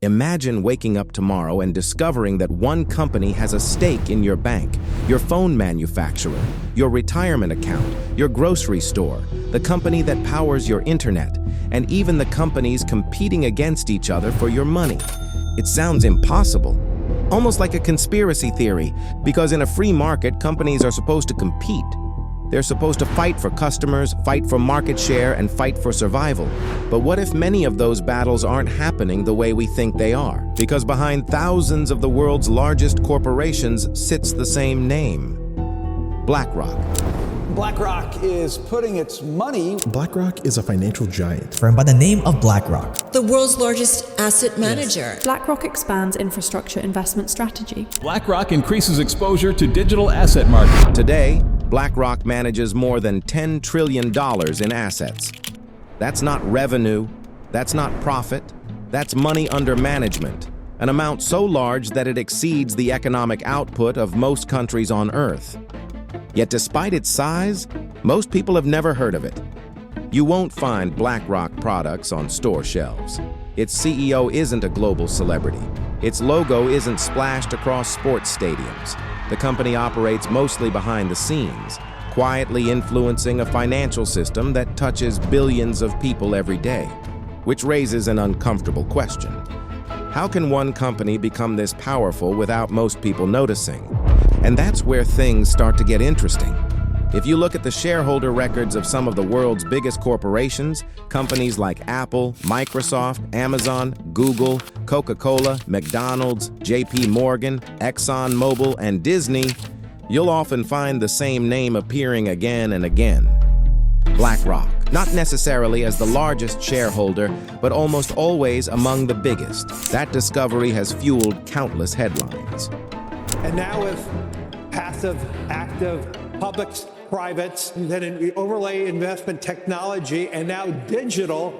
Imagine waking up tomorrow and discovering that one company has a stake in your bank, your phone manufacturer, your retirement account, your grocery store, the company that powers your internet, and even the companies competing against each other for your money. It sounds impossible, almost like a conspiracy theory, because in a free market, companies are supposed to compete. They're supposed to fight for customers, fight for market share, and fight for survival. But what if many of those battles aren't happening the way we think they are? Because behind thousands of the world's largest corporations sits the same name: BlackRock. BlackRock is putting its money... BlackRock is a financial giant. Firm by the name of BlackRock. The world's largest asset manager. Yes. BlackRock expands infrastructure investment strategy. BlackRock increases exposure to digital asset markets. Today, BlackRock manages more than $10 trillion in assets. That's not revenue, that's not profit, that's money under management, an amount so large that it exceeds the economic output of most countries on Earth. Yet despite its size, most people have never heard of it. You won't find BlackRock products on store shelves. Its CEO isn't a global celebrity. Its logo isn't splashed across sports stadiums. The company operates mostly behind the scenes, quietly influencing a financial system that touches billions of people every day, which raises an uncomfortable question. How can one company become this powerful without most people noticing? And that's where things start to get interesting. If you look at the shareholder records of some of the world's biggest corporations, companies like Apple, Microsoft, Amazon, Google, Coca-Cola, McDonald's, JP Morgan, ExxonMobil, and Disney, you'll often find the same name appearing again and again: BlackRock. Not necessarily as the largest shareholder, but almost always among the biggest. That discovery has fueled countless headlines. And now with passive, active, publics, privates, then we overlay investment technology, and now digital,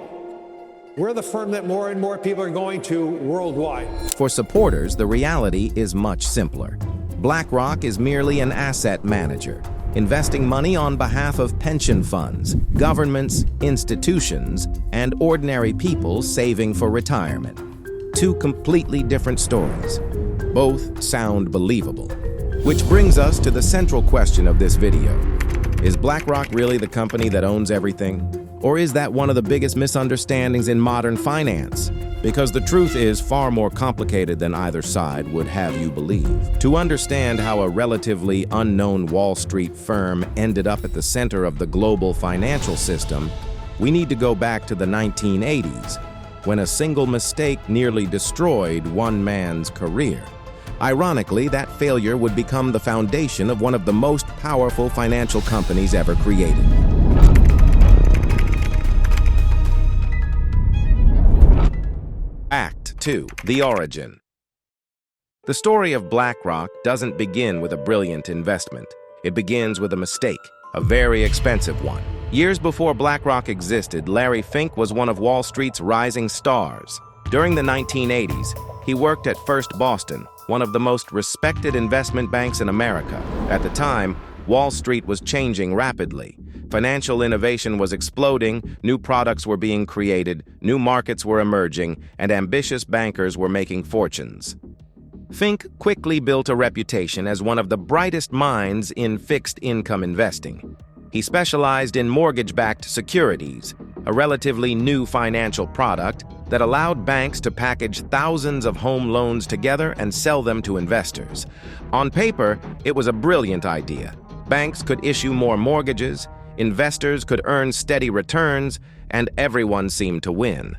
we're the firm that more and more people are going to worldwide. For supporters, the reality is much simpler. BlackRock is merely an asset manager, investing money on behalf of pension funds, governments, institutions, and ordinary people saving for retirement. Two completely different stories. Both sound believable. Which brings us to the central question of this video. Is BlackRock really the company that owns everything? Or is that one of the biggest misunderstandings in modern finance? Because the truth is far more complicated than either side would have you believe. To understand how a relatively unknown Wall Street firm ended up at the center of the global financial system, we need to go back to the 1980s, when a single mistake nearly destroyed one man's career. Ironically, that failure would become the foundation of one of the most powerful financial companies ever created. Act 2. The Origin. The story of BlackRock doesn't begin with a brilliant investment. It begins with a mistake, a very expensive one. Years before BlackRock existed, Larry Fink was one of Wall Street's rising stars. During the 1980s, he worked at First Boston, one of the most respected investment banks in America. At the time, Wall Street was changing rapidly. Financial innovation was exploding, new products were being created, new markets were emerging, and ambitious bankers were making fortunes. Fink quickly built a reputation as one of the brightest minds in fixed income investing. He specialized in mortgage-backed securities, a relatively new financial product that allowed banks to package thousands of home loans together and sell them to investors. On paper, it was a brilliant idea. Banks could issue more mortgages, investors could earn steady returns, and everyone seemed to win.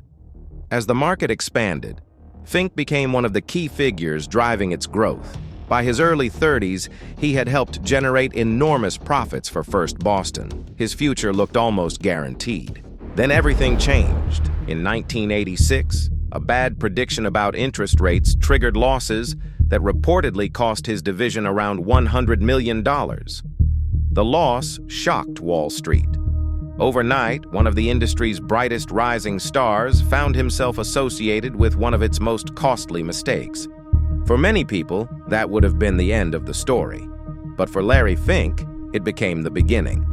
As the market expanded, Fink became one of the key figures driving its growth. By his early 30s, he had helped generate enormous profits for First Boston. His future looked almost guaranteed. Then everything changed. In 1986, a bad prediction about interest rates triggered losses that reportedly cost his division around $100 million. The loss shocked Wall Street. Overnight, one of the industry's brightest rising stars found himself associated with one of its most costly mistakes. For many people, that would have been the end of the story. But for Larry Fink, it became the beginning.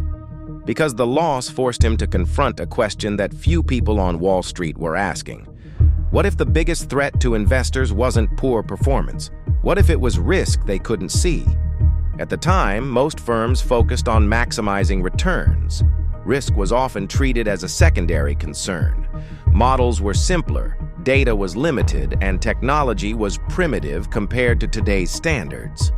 Because the loss forced him to confront a question that few people on Wall Street were asking. What if the biggest threat to investors wasn't poor performance? What if it was risk they couldn't see? At the time, most firms focused on maximizing returns. Risk was often treated as a secondary concern. Models were simpler, data was limited, and technology was primitive compared to today's standards.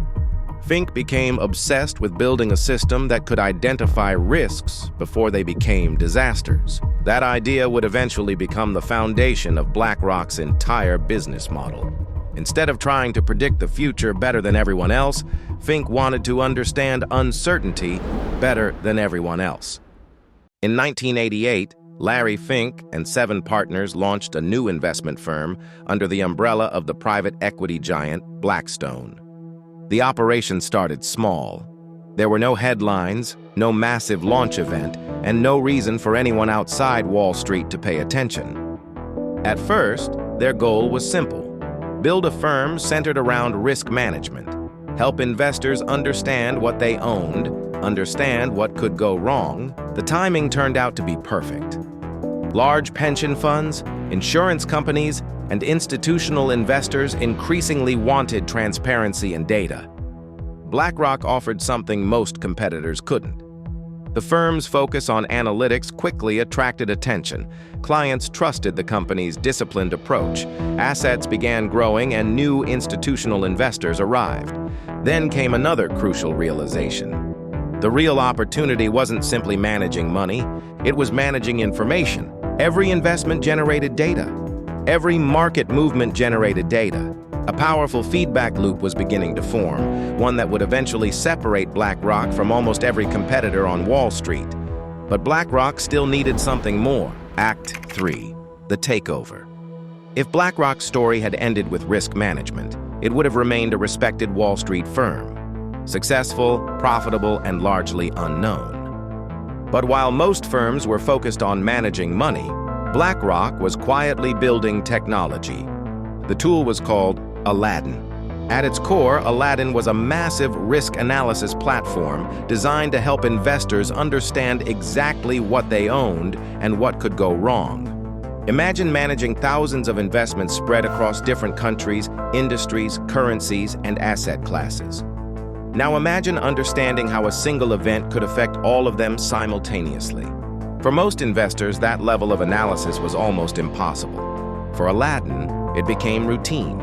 Fink became obsessed with building a system that could identify risks before they became disasters. That idea would eventually become the foundation of BlackRock's entire business model. Instead of trying to predict the future better than everyone else, Fink wanted to understand uncertainty better than everyone else. In 1988, Larry Fink and 7 partners launched a new investment firm under the umbrella of the private equity giant Blackstone. The operation started small. There were no headlines, no massive launch event, and no reason for anyone outside Wall Street to pay attention. At first, their goal was simple: build a firm centered around risk management, help investors understand what they owned, understand what could go wrong. The timing turned out to be perfect. Large pension funds, insurance companies, and institutional investors increasingly wanted transparency and data. BlackRock offered something most competitors couldn't. The firm's focus on analytics quickly attracted attention. Clients trusted the company's disciplined approach. Assets began growing and new institutional investors arrived. Then came another crucial realization. The real opportunity wasn't simply managing money, it was managing information. Every investment generated data. Every market movement generated data. A powerful feedback loop was beginning to form, one that would eventually separate BlackRock from almost every competitor on Wall Street. But BlackRock still needed something more. Act 3, the takeover. If BlackRock's story had ended with risk management, it would have remained a respected Wall Street firm, successful, profitable, and largely unknown. But while most firms were focused on managing money, BlackRock was quietly building technology. The tool was called Aladdin. At its core, Aladdin was a massive risk analysis platform designed to help investors understand exactly what they owned and what could go wrong. Imagine managing thousands of investments spread across different countries, industries, currencies, and asset classes. Now imagine understanding how a single event could affect all of them simultaneously. For most investors, that level of analysis was almost impossible. For Aladdin, it became routine.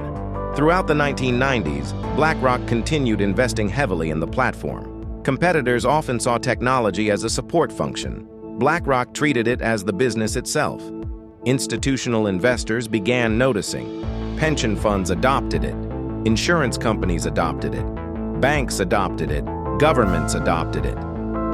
Throughout the 1990s, BlackRock continued investing heavily in the platform. Competitors often saw technology as a support function. BlackRock treated it as the business itself. Institutional investors began noticing. Pension funds adopted it. Insurance companies adopted it. Banks adopted it. Governments adopted it.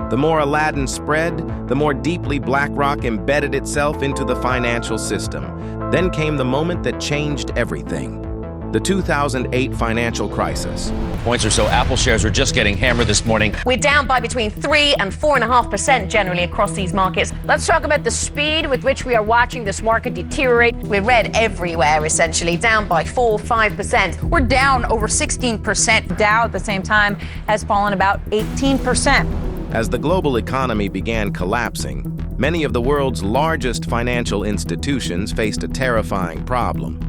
The more Aladdin spread, the more deeply BlackRock embedded itself into the financial system. Then came the moment that changed everything. The 2008 financial crisis. Points or so, Apple shares are just getting hammered this morning. We're down by between 3 and 4.5% generally across these markets. Let's talk about the speed with which we are watching this market deteriorate. We're red everywhere, essentially, down by 4-5%. We're down over 16%. Dow at the same time has fallen about 18%. As the global economy began collapsing, many of the world's largest financial institutions faced a terrifying problem.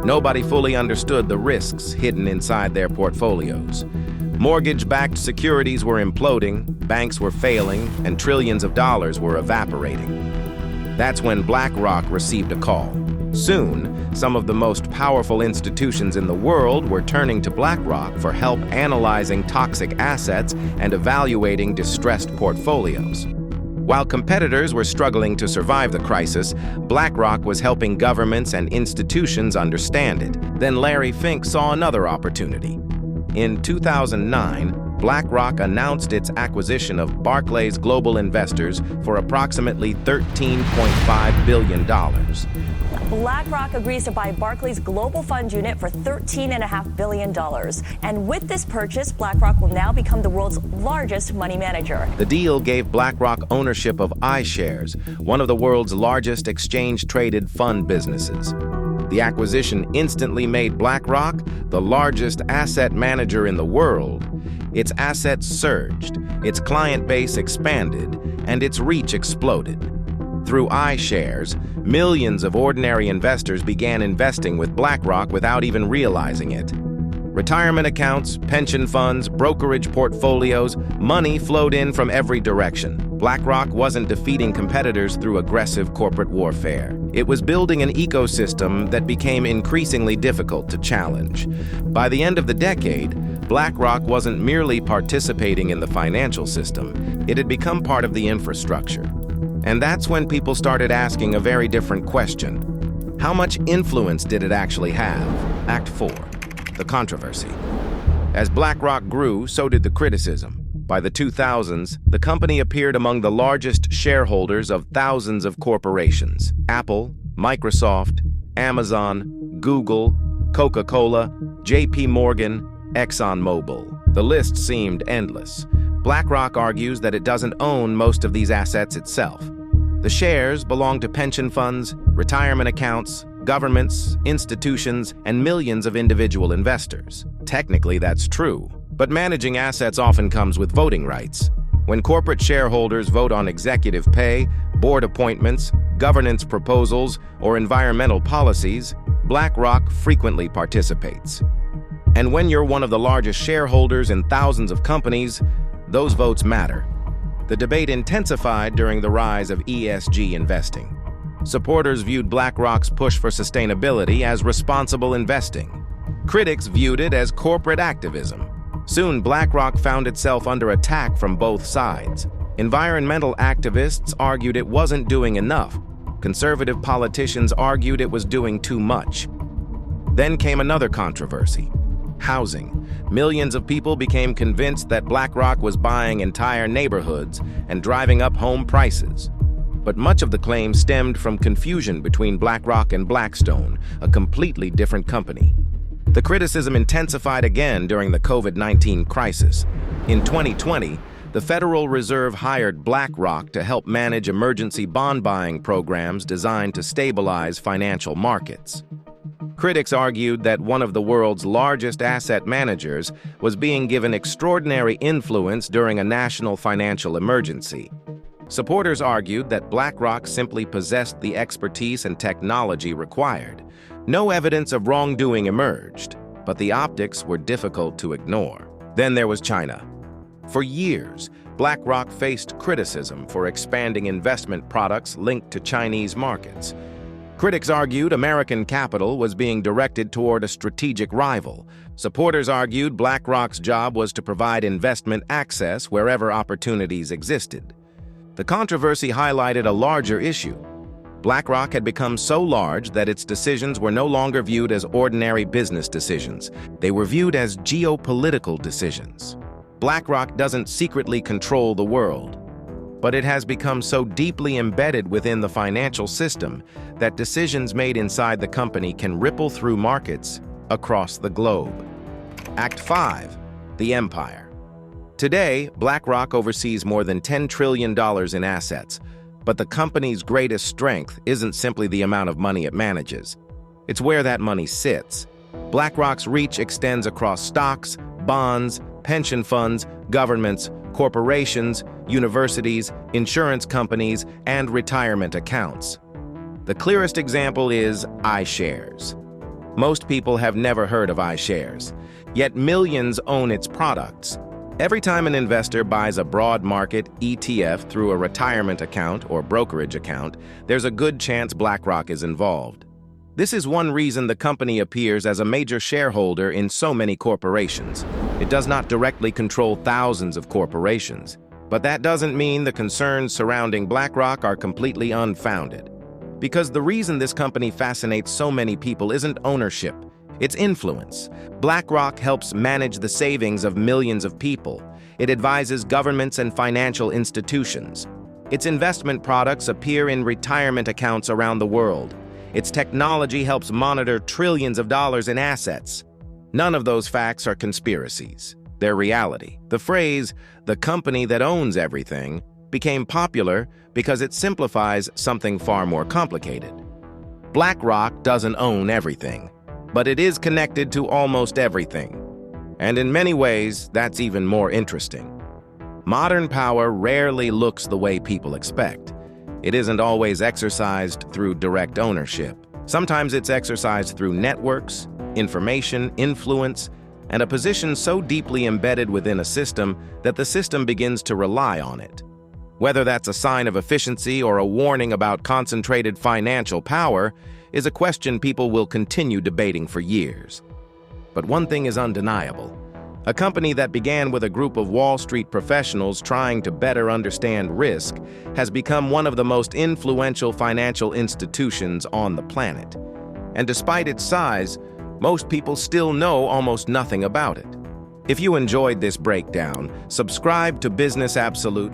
Nobody fully understood the risks hidden inside their portfolios. Mortgage-backed securities were imploding, banks were failing, and trillions of dollars were evaporating. That's when BlackRock received a call. Soon, some of the most powerful institutions in the world were turning to BlackRock for help analyzing toxic assets and evaluating distressed portfolios. While competitors were struggling to survive the crisis, BlackRock was helping governments and institutions understand it. Then Larry Fink saw another opportunity. In 2009, BlackRock announced its acquisition of Barclays Global Investors for approximately $13.5 billion. BlackRock agrees to buy Barclays Global Fund Unit for $13.5 billion. And with this purchase, BlackRock will now become the world's largest money manager. The deal gave BlackRock ownership of iShares, one of the world's largest exchange-traded fund businesses. The acquisition instantly made BlackRock the largest asset manager in the world. Its assets surged, its client base expanded, and its reach exploded. Through iShares, millions of ordinary investors began investing with BlackRock without even realizing it. Retirement accounts, pension funds, brokerage portfolios, money flowed in from every direction. BlackRock wasn't defeating competitors through aggressive corporate warfare. It was building an ecosystem that became increasingly difficult to challenge. By the end of the decade, BlackRock wasn't merely participating in the financial system, it had become part of the infrastructure. And that's when people started asking a very different question. How much influence did it actually have? Act 4. The controversy. As BlackRock grew, so did the criticism. By the 2000s, the company appeared among the largest shareholders of thousands of corporations: Apple, Microsoft, Amazon, Google, Coca-Cola, JP Morgan, ExxonMobil. The list seemed endless. BlackRock argues that it doesn't own most of these assets itself. The shares belong to pension funds, retirement accounts, governments, institutions, and millions of individual investors. Technically, that's true, but managing assets often comes with voting rights. When corporate shareholders vote on executive pay, board appointments, governance proposals, or environmental policies, BlackRock frequently participates. And when you're one of the largest shareholders in thousands of companies, those votes matter. The debate intensified during the rise of ESG investing. Supporters viewed BlackRock's push for sustainability as responsible investing. Critics viewed it as corporate activism. Soon, BlackRock found itself under attack from both sides. Environmental activists argued it wasn't doing enough. Conservative politicians argued it was doing too much. Then came another controversy: housing. Millions of people became convinced that BlackRock was buying entire neighborhoods and driving up home prices. But much of the claim stemmed from confusion between BlackRock and Blackstone, a completely different company. The criticism intensified again during the COVID-19 crisis. In 2020, the Federal Reserve hired BlackRock to help manage emergency bond buying programs designed to stabilize financial markets. Critics argued that one of the world's largest asset managers was being given extraordinary influence during a national financial emergency. Supporters argued that BlackRock simply possessed the expertise and technology required. No evidence of wrongdoing emerged, but the optics were difficult to ignore. Then there was China. For years, BlackRock faced criticism for expanding investment products linked to Chinese markets. Critics argued American capital was being directed toward a strategic rival. Supporters argued BlackRock's job was to provide investment access wherever opportunities existed. The controversy highlighted a larger issue. BlackRock had become so large that its decisions were no longer viewed as ordinary business decisions. They were viewed as geopolitical decisions. BlackRock doesn't secretly control the world, but it has become so deeply embedded within the financial system that decisions made inside the company can ripple through markets across the globe. Act 5. The Empire. Today, BlackRock oversees more than $10 trillion in assets, but the company's greatest strength isn't simply the amount of money it manages. It's where that money sits. BlackRock's reach extends across stocks, bonds, pension funds, governments, corporations, universities, insurance companies, and retirement accounts. The clearest example is iShares. Most people have never heard of iShares, yet millions own its products. Every time an investor buys a broad market ETF through a retirement account or brokerage account, there's a good chance BlackRock is involved. This is one reason the company appears as a major shareholder in so many corporations. It does not directly control thousands of corporations, but that doesn't mean the concerns surrounding BlackRock are completely unfounded. Because the reason this company fascinates so many people isn't ownership, it's influence. BlackRock helps manage the savings of millions of people. It advises governments and financial institutions. Its investment products appear in retirement accounts around the world. Its technology helps monitor trillions of dollars in assets. None of those facts are conspiracies. They're reality. The phrase, "the company that owns everything," became popular because it simplifies something far more complicated. BlackRock doesn't own everything, but it is connected to almost everything. And in many ways, that's even more interesting. Modern power rarely looks the way people expect. It isn't always exercised through direct ownership. Sometimes it's exercised through networks, information, influence, and a position so deeply embedded within a system that the system begins to rely on it. Whether that's a sign of efficiency or a warning about concentrated financial power is a question people will continue debating for years. But one thing is undeniable. A company that began with a group of Wall Street professionals trying to better understand risk has become one of the most influential financial institutions on the planet. And despite its size, most people still know almost nothing about it. If you enjoyed this breakdown, subscribe to Business Absolute